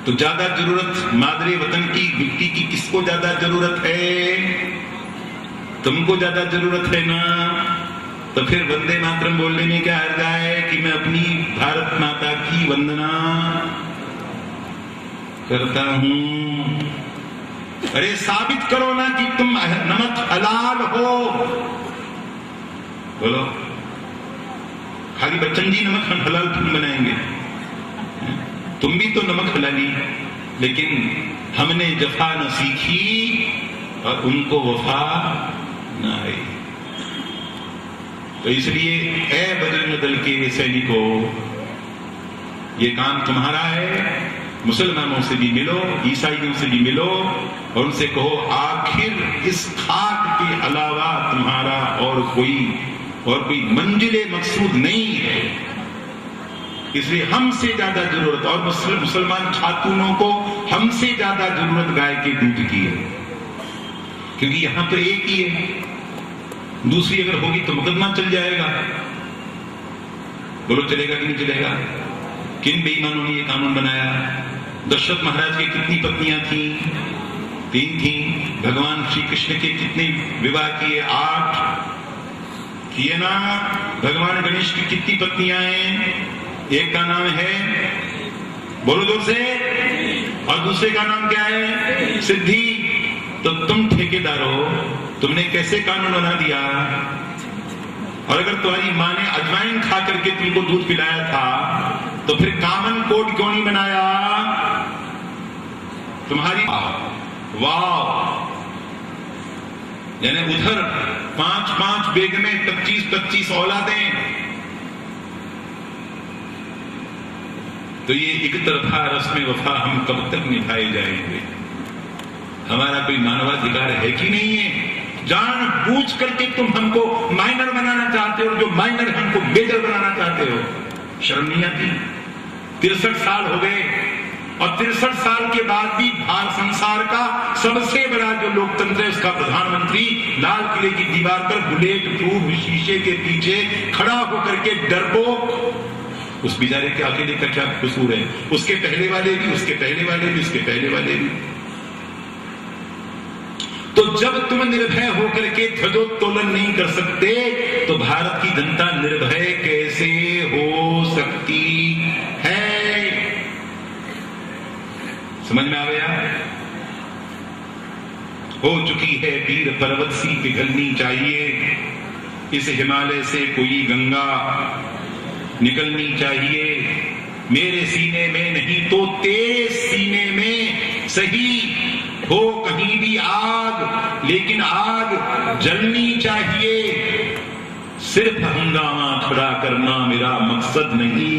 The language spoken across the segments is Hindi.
तो ज्यादा जरूरत मादरे वतन की मिट्टी की किसको ज्यादा जरूरत है? तुमको ज्यादा जरूरत है ना। तो फिर वंदे मातरम बोलने में क्या हर्ज है कि मैं अपनी भारत माता की वंदना करता हूं। अरे साबित करो ना कि तुम नमक हलाल हो। बोलो, खाली बच्चन जी नमक हलाल क्यों बनाएंगे? तुम भी तो नमक हलाली, लेकिन हमने जफा न सीखी और उनको वफा न आई। तो इसलिए ऐ बजरंग दल के सैनिकों, ये काम तुम्हारा है। मुसलमानों से भी मिलो, ईसाइयों से भी मिलो और उनसे कहो आखिर इस खाक के अलावा तुम्हारा और कोई मंजिले मकसूद नहीं है। इसलिए हमसे ज्यादा जरूरत, और मुसलमान खातूनों को हमसे ज्यादा जरूरत गाय के दूध की है, क्योंकि यहां तो एक ही है। दूसरी अगर होगी तो मुकदमा चल जाएगा। बोलो चलेगा कि नहीं चलेगा? किन बेईमानों ने ये कानून बनाया? दशरथ महाराज की कितनी पत्नियां थी? 3 थी। भगवान श्री कृष्ण के कितने विवाह किए? 8 किए ना। भगवान गणेश की कितनी पत्नियां हैं? एक का नाम है, बोलो जोर से, और दूसरे का नाम क्या है? सिद्धि। तो तुम ठेकेदार हो, तुमने कैसे कानून बना दिया? और अगर तुम्हारी माँ ने अजवाइन खा करके तुमको दूध पिलाया था तो फिर कॉमन कोड क्यों नहीं बनाया? तुम्हारी वाह, यानी उधर 5-5 बेग में 25-25 औलादें। तो ये एक तरफा रस्म वफा हम कब तक निभाए जाएंगे? हमारा कोई मानवाधिकार है कि नहीं है? जान बूझ करके तुम हमको माइनर बनाना चाहते हो, जो माइनर हमको मेजर बनाना चाहते हो। शर्म नहीं आती? 63 साल हो गए और 63 साल के बाद भी भारत संसार का सबसे बड़ा जो लोकतंत्र है उसका प्रधानमंत्री लाल किले की दीवार पर बुलेट प्रूफ शीशे के पीछे खड़ा होकर के डरपोक। उस बेचारे के अकेले का क्या कसूर है? उसके पहले वाले भी, उसके पहले वाले भी, उसके पहले वाले भी। तो जब तुम निर्भय होकर के ध्वजोत्तोलन नहीं कर सकते तो भारत की जनता निर्भय कैसे हो सकती है? समझ में आ गया? हो चुकी है पीर पर्वत सी पिघलनी चाहिए, इस हिमालय से कोई गंगा निकलनी चाहिए। मेरे सीने में नहीं तो तेरे सीने में सही हो कहीं भी आग, लेकिन आग जलनी चाहिए। सिर्फ हंगामा खड़ा करना मेरा मकसद नहीं।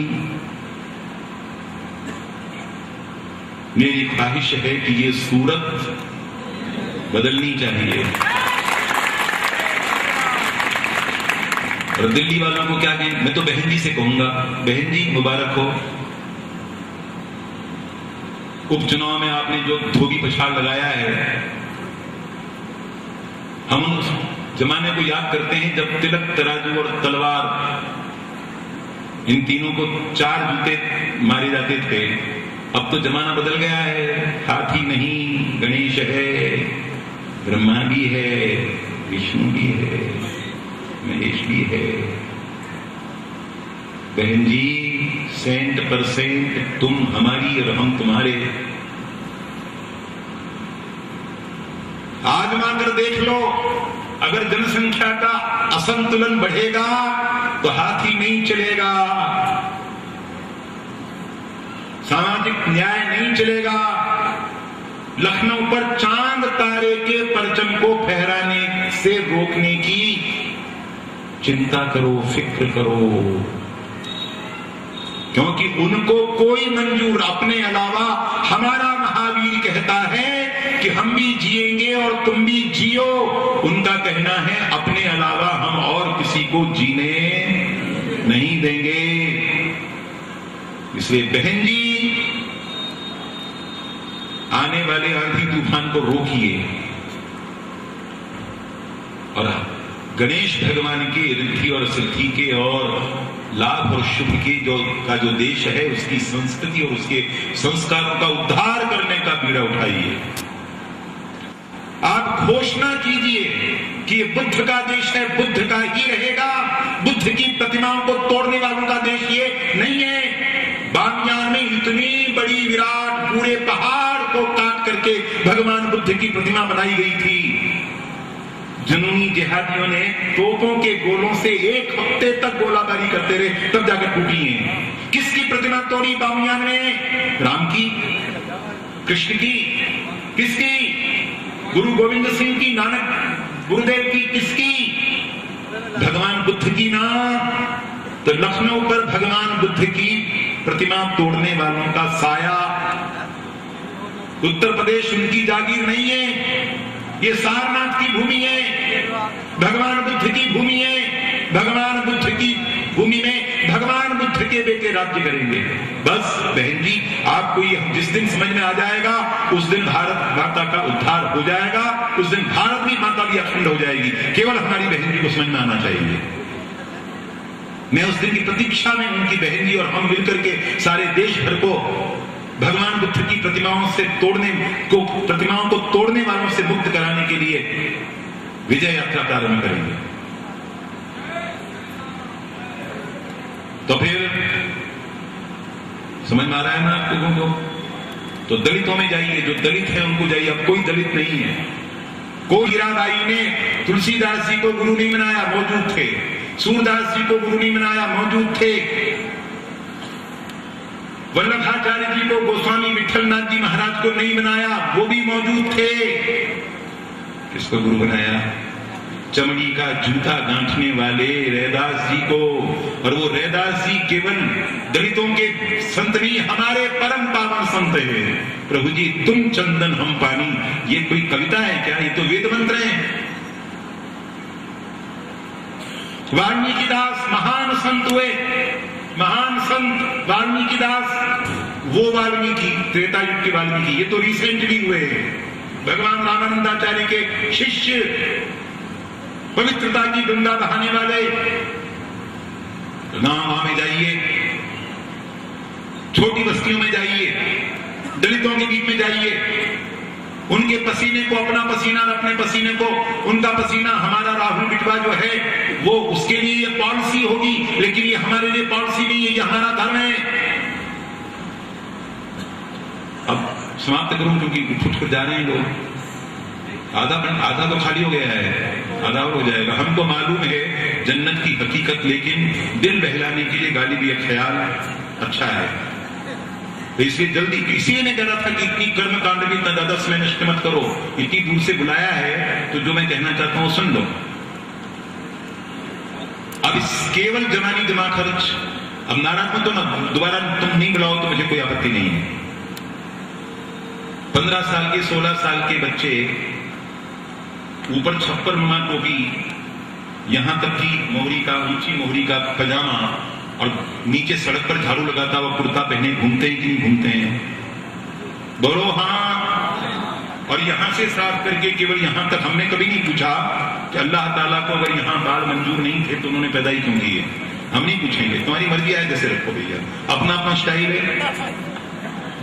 मेरी ख्वाहिश है कि ये सूरत बदलनी चाहिए। और दिल्ली वालों को क्या कहें? मैं तो बहन जी से कहूंगा, बहन जी मुबारक हो। उपचुनाव में आपने जो धोबी पछाड़ लगाया है, हम उस जमाने को याद करते हैं जब तिलक, तराजू और तलवार, इन तीनों को 4 जूते मारे जाते थे। अब तो जमाना बदल गया है। हाथी नहीं, गणेश है, ब्रह्मा भी है, विष्णु भी है, महेश भी है। बहन जी 100% तुम हमारी और हम तुम्हारे। आजमा कर देख लो, अगर जनसंख्या का असंतुलन बढ़ेगा तो हाथी नहीं चलेगा, सामाजिक न्याय नहीं चलेगा। लखनऊ पर चांद तारे के परचम को फहराने से रोकने की चिंता करो, फिक्र करो, क्योंकि उनको कोई मंजूर, अपने अलावा हमारा महावीर कहता है कि हम भी जिएंगे और तुम भी जियो। उनका कहना है अपने अलावा हम और किसी को जीने नहीं देंगे। इसलिए बहन जी आने वाले आंधी तूफान को रोकिए और गणेश भगवान की रिद्धि और सिद्धि के और लाभ और शुभ की जो देश है, उसकी संस्कृति और उसके संस्कारों का उद्धार करने का बीड़ा उठाइए। आप घोषणा कीजिए कि ये बुद्ध का देश है, बुद्ध का ही रहेगा। बुद्ध की प्रतिमाओं को तोड़ने वालों का देश ये नहीं है। बामियान में इतनी बड़ी विराट पूरे पहाड़ को काट करके भगवान बुद्ध की प्रतिमा बनाई गई थी। जुनूनी जिहादियों ने तोपों के गोलों से 1 हफ्ते तक गोलाबारी करते रहे, तब जाकर टूटी है। किसकी प्रतिमा तोड़ी बामियान में? राम की, कृष्ण की, किसकी? गुरु गोविंद सिंह की, नानक गुरुदेव की, किसकी? भगवान बुद्ध की ना। तो लखनऊ पर भगवान बुद्ध की प्रतिमा तोड़ने वालों का साया। उत्तर प्रदेश उनकी जागीर नहीं है, ये सारनाथ की भूमि है, भगवान बुद्ध की भूमि है। भगवान बुद्ध की भूमि में भगवान बुद्ध के बेटे राज्य करेंगे। बस बहन जी, आपको ये जिस दिन समझ में आ जाएगा, उस दिन भारत माता का उद्धार हो जाएगा। उस दिन भारत की माता भी अखंड हो जाएगी। केवल हमारी बहन जी को समझ में आना चाहिए। मैं उस दिन की प्रतीक्षा में उनकी बहन जी और हम मिलकर के सारे देश भर को भगवान बुद्ध की प्रतिमाओं को तोड़ने वालों से मुक्त कराने के लिए विजय यात्रा प्रारंभ करेंगे। तो फिर समझ में आ रहा है ना आप लोगों को? तो दलितों में जाइए, जो दलित है उनको जाइए। अब कोई दलित नहीं है। कोई हीराबाई ने तुलसीदास जी को गुरु नहीं बनाया, मौजूद थे। सूरदास जी को गुरु नहीं बनाया, मौजूद थे। वल्लभाचार्य जी को, गोस्वामी विठलनाथ जी महाराज को नहीं बनाया, वो भी मौजूद थे। किसको गुरु बनाया? चमड़ी का जूता गांठने वाले रैदास जी को। और वो रैदास जी केवल दलितों के संत नहीं, हमारे परम पावन संत है। प्रभु जी तुम चंदन हम पानी, ये कोई कविता है क्या? ये तो वेद मंत्र है। वाल्मीकि दास महान संत हुए, महान संत वाल्मीकि दास। वो वाल्मीकि त्रेता युग के वाल्मीकि, ये तो रिसेंटली हुए। भगवान रामानंदाचार्य के शिष्य, पवित्रता की गंगा बहाने वाले। गांव में जाइए, छोटी बस्तियों में जाइए, दलितों के बीच में जाइए, उनके पसीने को अपना पसीना, अपने पसीने को उनका पसीना। हमारा राहुल बिटवा जो है वो, उसके लिए ये पॉलिसी होगी, लेकिन ये हमारे लिए पॉलिसी नहीं है, ये हमारा धर्म है। अब समाप्त करूं क्योंकि फुट कर जा रहे हैं लोग। आधा तो खाली हो गया है, आधा और हो जाएगा। हमको मालूम है जन्नत की हकीकत, लेकिन दिल बहलाने के लिए गाली भी एक ख्याल अच्छा है। तो इसलिए जल्दी, इसीलिए ने कहा था कि इतनी कर्म कांड में इतना ज्यादा समय नष्ट मत करो। इतनी दूर से बुलाया है तो जो मैं कहना चाहता हूं सुन लो। अब इस केवल जवानी जमा खर्च, अब नाराज मत हो ना, दोबारा तुम नहीं बुलाओ तो मुझे कोई आपत्ति नहीं है। 15 साल के 16 साल के बच्चे, ऊपर छप्पर नुमा टोपी, यहां तक कि मोहरी का, ऊंची मोहरी का पजामा, और नीचे सड़क पर झाड़ू लगाता हुआ कुर्ता पहने घूमते हैं कि नहीं घूमते हैं? बोलो हाँ। और यहां से साफ करके केवल यहां तक। हमने कभी नहीं पूछा कि अल्लाह ताला को अगर यहां बाल मंजूर नहीं थे तो उन्होंने पैदा ही क्यों किए। हम नहीं पूछेंगे, तुम्हारी मर्जी है जैसे रखो भैया, अपना अपना स्टाइल है।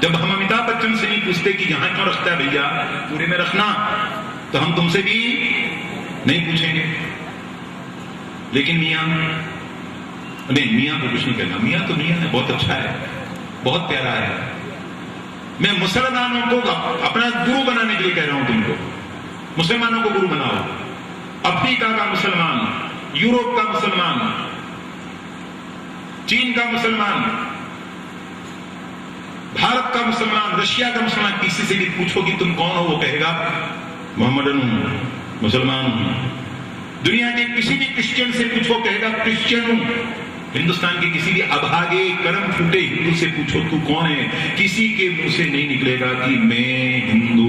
जब हम अमिताभ बच्चन से नहीं पूछते कि यहां क्यों रखता है भैया, पूरे में रखना, तो हम तुमसे भी नहीं पूछेंगे। लेकिन मियां, नहीं मियां को कुछ नहीं कहना, मियां तो मियां है, बहुत अच्छा है, बहुत प्यारा है। मैं मुसलमानों को अपना गुरु बनाने के लिए कह रहा हूं तुमको। मुसलमानों को गुरु बनाओ। अफ्रीका का मुसलमान, यूरोप का मुसलमान, चीन का मुसलमान, भारत का मुसलमान, रशिया का मुसलमान, किसी से भी पूछो कि तुम कौन हो, वो कहेगा मोहम्मदन हूं, मुसलमान हूं। दुनिया के किसी भी क्रिश्चियन से पूछो, कहेगा क्रिश्चियन हूं। हिंदुस्तान के किसी भी अभागे कर्म फूटे हिंदू से पूछो तू कौन है, किसी के मुंह से नहीं निकलेगा कि मैं हिंदू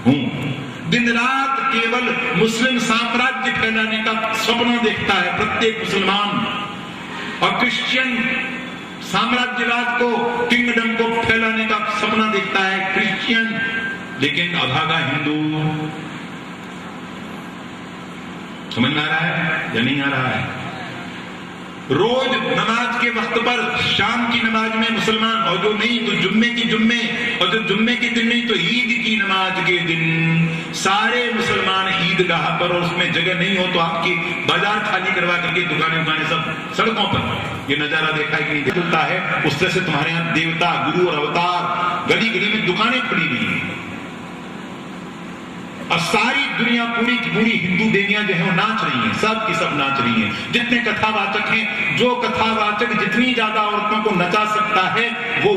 हूं। दिन रात केवल मुस्लिम साम्राज्य फैलाने का सपना देखता है प्रत्येक मुसलमान, और क्रिश्चियन साम्राज्यवाद को, किंगडम को फैलाने का सपना देखता है क्रिश्चियन। लेकिन अभागा हिंदू। समझ में आ रहा है या नहीं आ रहा है? रोज नमाज के वक्त पर शाम की नमाज में मुसलमान, और जो नहीं तो जुम्मे की जुम्मे, और जो जुम्मे के दिन नहीं तो ईद की नमाज के दिन सारे मुसलमान ईदगाह पर, और उसमें जगह नहीं हो तो आपकी बाजार खाली करवा करके दुकानें सब सड़कों पर। ये नजारा देखा है कि नहीं चलता है? उससे से तुम्हारे यहाँ देवता, गुरु और अवतार, गली गली में दुकानें खुली हुई हैं, और सारी दुनिया पूरी की पूरी हिंदू देवियां जो है वो नाच रही हैं, सब की सब नाच रही हैं। जितने कथावाचक हैं, जो कथावाचक जितनी ज्यादा औरतों को नचा सकता है वो